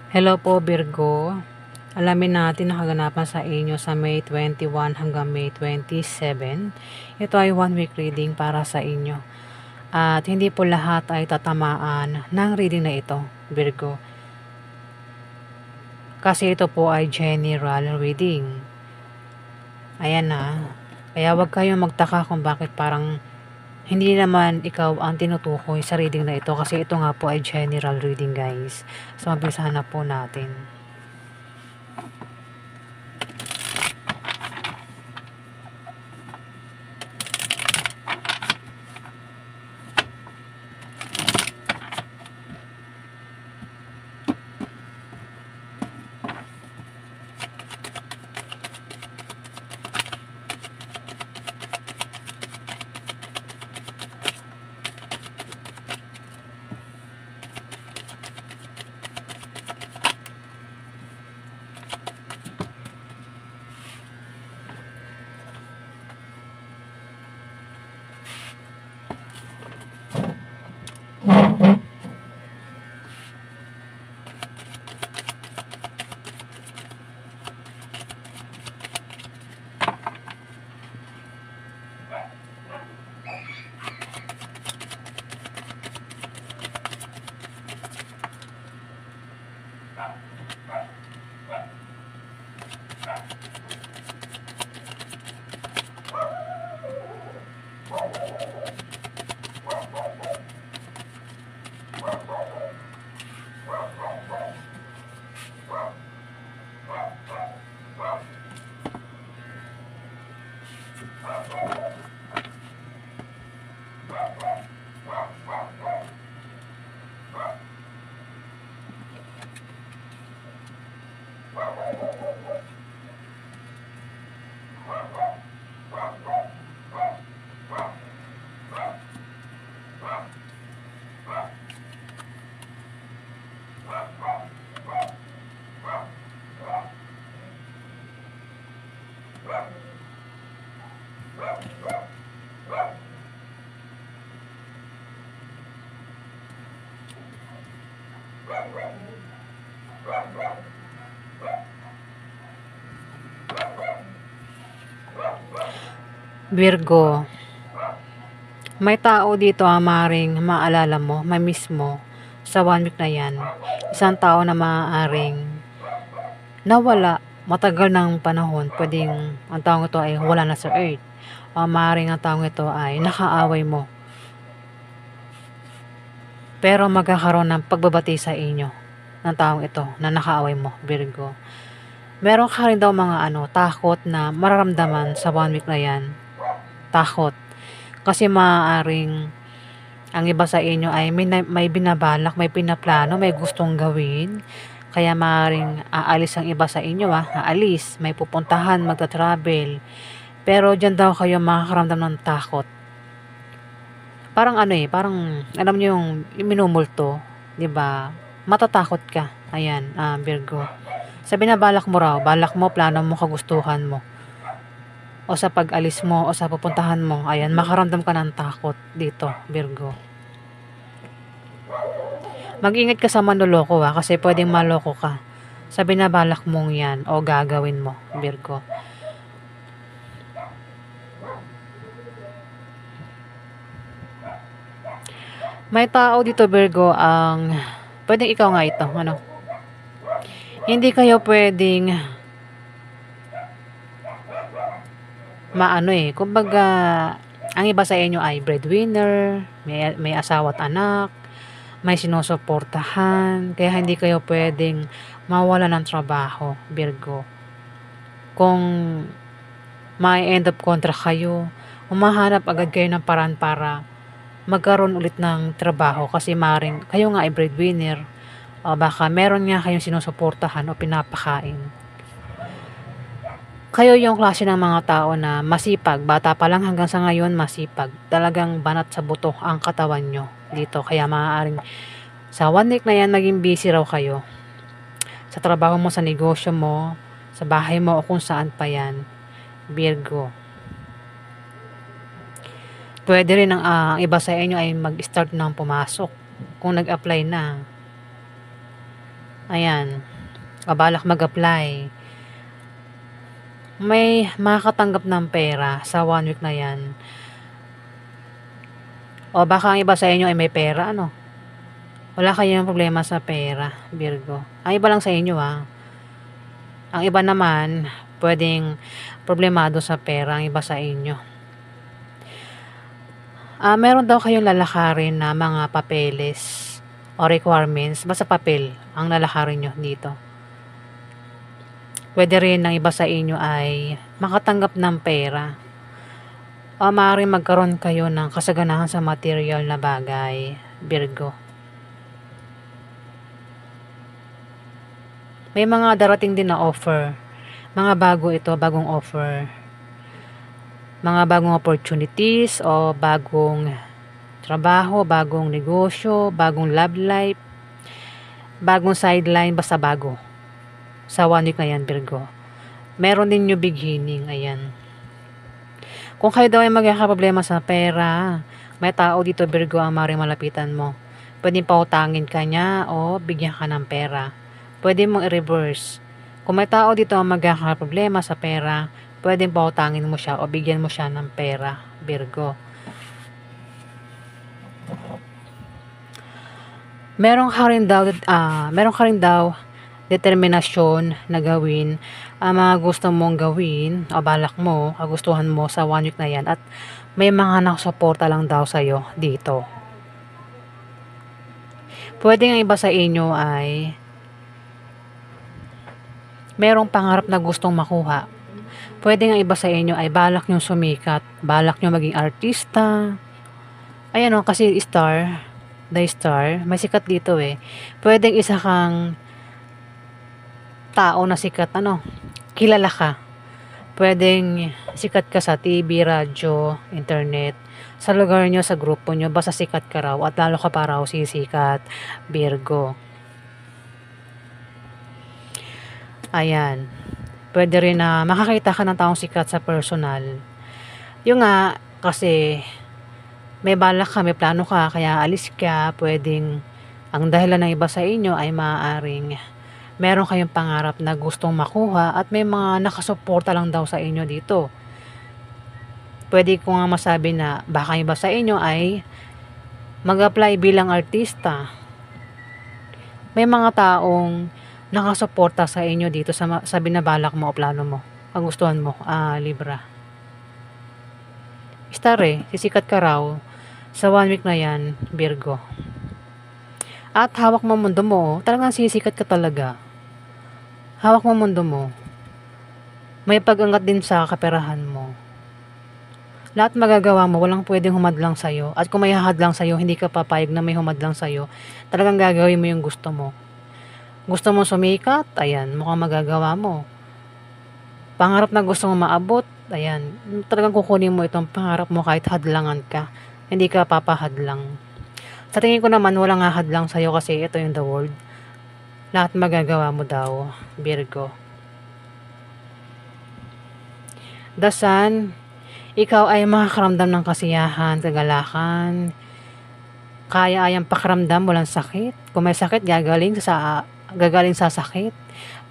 Hello po Virgo. Alamin natin ang kaganapan sa inyo sa May 21 hanggang May 27. Ito ay 1 week reading para sa inyo. At hindi po lahat ay tatamaan ng reading na ito, Virgo. Kasi ito po ay general reading. Ayan na. Kaya wag kayong magtaka kung bakit parang hindi naman ikaw ang tinutukoy sa reading na ito kasi ito nga po ay general reading, guys. So mabilisahan na po natin. Virgo, may tao dito maaaring maalala mo, ma-miss mo sa 1 week na yan. Isang tao na maaaring nawala matagal ng panahon. Pwedeng ang taong ito ay wala na sa earth. O maaaring ang taong ito ay nakaaway mo. Pero magkakaroon ng pagbabati sa inyo ng taong ito na nakaaway mo, Virgo. Meron ka rin daw mga takot na mararamdaman sa 1 week na yan. Takot. Kasi maaaring ang iba sa inyo ay may binabalak, may pinaplano, may gustong gawin. Kaya maaaring aalis ang iba sa inyo, aalis, may pupuntahan, magta-travel. Pero dyan daw kayo makakaramdam ng takot. Parang parang alam niyo yung minumulto, 'di ba? Matatakot ka. Ayan, Virgo. Sa binabalak mo raw, balak mo, plano mo, kagustuhan mo. O sa pag-alis mo o sa pupuntahan mo, ayan, makaramdam ka ng takot dito, Virgo. Mag-ingat ka sa manloloko kasi pwedeng maloko ka sa binabalak mong yan o gagawin mo, Virgo. May tao dito, Virgo, ang pwedeng ikaw nga ito, hindi kayo pwedeng kumbaga, ang iba sa inyo ay breadwinner, may asawa at anak, may sinusuportahan, kaya hindi kayo pwedeng mawala ng trabaho, Virgo. Kung may end of contract kayo, humahanap agad kayo ng paraan para magkaroon ulit ng trabaho kasi maring kayo nga ay breadwinner o baka meron nga kayong sinusuportahan o pinapakain. Kayo yung klase ng mga tao na masipag, bata pa lang hanggang sa ngayon masipag. Talagang banat sa buto ang katawan nyo dito. Kaya maaaring sa 1 week na yan maging busy raw kayo. Sa trabaho mo, sa negosyo mo, sa bahay mo o kung saan pa yan, Virgo. Pwede rin ang iba sa inyo ay mag-start ng pumasok kung nag-apply na. Ayan, o balak mag-apply, may makakatanggap ng pera sa 1 week na yan. O baka ang iba sa inyo ay may pera, ano? Wala kayong problema sa pera, Virgo. Ang iba lang sa inyo, Ang iba naman, pwedeng problemado sa pera ang iba sa inyo. Meron daw kayong lalakarin na mga papeles o requirements, basta papel ang lalakarin nyo dito. Pwede rin ng iba sa inyo ay makatanggap ng pera o maaaring magkaroon kayo ng kasaganahan sa material na bagay, Virgo. May mga darating din na offer, mga bago ito, bagong offer, mga bagong opportunities o bagong trabaho, bagong negosyo, bagong love life, bagong sideline, basta bago. Sa 1 week na yan, Virgo. Meron din new beginning, ayan. Kung kayo daw ay magkakaproblema sa pera, may tao dito, Virgo, ang maaaring malapitan mo. Pwedeng pautangin ka niya o bigyan ka ng pera. Pwede mong i-reverse. Kung may tao dito ang magkakaproblema sa pera, pwedeng pautangin mo siya o bigyan mo siya ng pera, Virgo. Meron ka rin daw determinasyon na gawin ang mga gusto mong gawin o balak mo, kagustuhan mo sa 1 week na yan, at may mga nakasuporta lang daw sa'yo dito. Pwede nga iba sa inyo ay merong pangarap na gustong makuha. Pwede nga iba sa inyo ay balak nyong sumikat, balak nyong maging artista. Ayan kasi the star, may sikat dito Pwedeng isa kang tao na sikat, kilala ka. Pwedeng sikat ka sa TV, radyo, internet, sa lugar nyo, sa grupo nyo, basta sikat ka raw at lalo ka pa raw sisikat, Virgo. Ayan. Pwede rin na makakita ka ng taong sikat sa personal. Yung kasi may balak ka, may plano ka, kaya alis ka, pwedeng ang dahilan ng iba sa inyo ay maaaring meron kayong pangarap na gustong makuha at may mga nakasuporta lang daw sa inyo dito. Pwede ko nga masabi na baka iba sa inyo ay mag-apply bilang artista. May mga taong nakasuporta sa inyo dito sa binabalak mo o plano mo, kagustuhan mo, Libra. Star sisikat ka raw sa 1 week na yan, Virgo. At hawak mo mundo mo, talagang sisikat ka talaga. Hawak mo mundo mo. May pag-angat din sa kaperahan mo. Lahat magagawa mo, walang pwedeng humadlang sa'yo. At kung may hahadlang sa'yo, hindi ka papayag na may humadlang sa'yo. Talagang gagawin mo yung gusto mo. Gusto mo sumikat? Ayan, mukhang magagawa mo. Pangarap na gusto mo maabot? Ayan, talagang kukunin mo itong pangarap mo kahit hadlangan ka. Hindi ka papahadlang. Sa tingin ko naman, walang hahadlang sa'yo kasi ito yung the world. Lahat magagawa mo daw, Virgo. The Sun, ikaw ay makakaramdam ng kasiyahan, kagalakan. Kaya ayang pakiramdam walang sakit. Kung may sakit, gagaling sa sakit.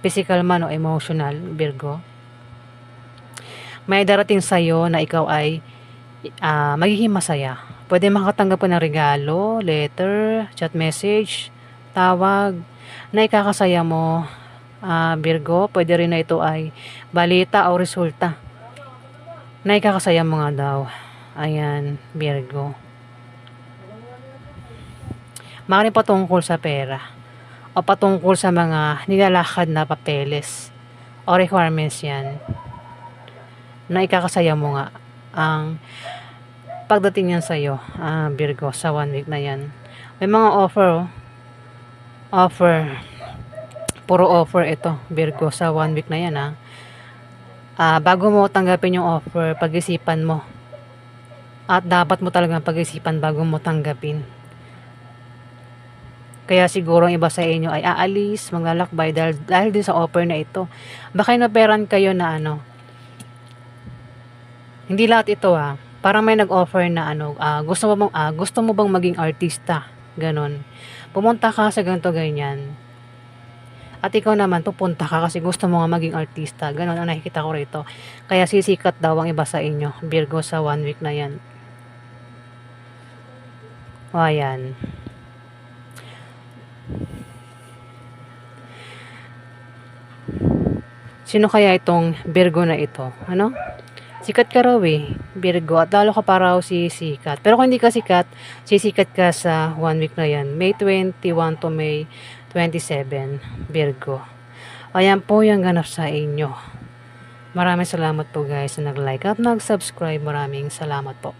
Physical man o emotional, Virgo. May darating sa'yo na ikaw ay magiging masaya. Pwede makatanggap ng regalo, letter, chat message, tawag, na ikakasaya mo, Virgo. Pwede rin na ito ay balita o resulta na ikakasaya mo nga daw. Ayan, Virgo. Maaaring patungkol sa pera o patungkol sa mga nilalakad na papeles o requirements yan na ikakasaya mo nga ang pagdating yan sa'yo, Virgo, sa 1 week na yan. May mga offer, puro offer ito, Virgo, sa 1 week na yan, bago mo tanggapin yung offer, pag-isipan mo. At dapat mo talagang pag-isipan bago mo tanggapin. Kaya siguro ang iba sa inyo ay aalis, maglalakbay dahil din sa offer na ito. Baka inoperan kayo na hindi lahat ito parang may nag-offer na gusto mo bang maging artista? Ganon. Pumunta ka sa ganito ganyan. At ikaw naman pupunta ka kasi gusto mo nga maging artista, gano'n ang nakikita ko rito. Kaya sisikat daw ang iba sa inyo, Virgo, sa 1 week na 'yan. O ayan. Sino kaya itong Virgo na ito, ano? Sikat ka raw, Virgo, at lalo ka pa raw sisikat. Pero kung hindi ka sikat, sisikat ka sa 1 week na 'yan, May 21 to May 27, Virgo. Ayan po yung ganap sa inyo. Maraming salamat po guys na nag-like at nag-subscribe. Maraming salamat po.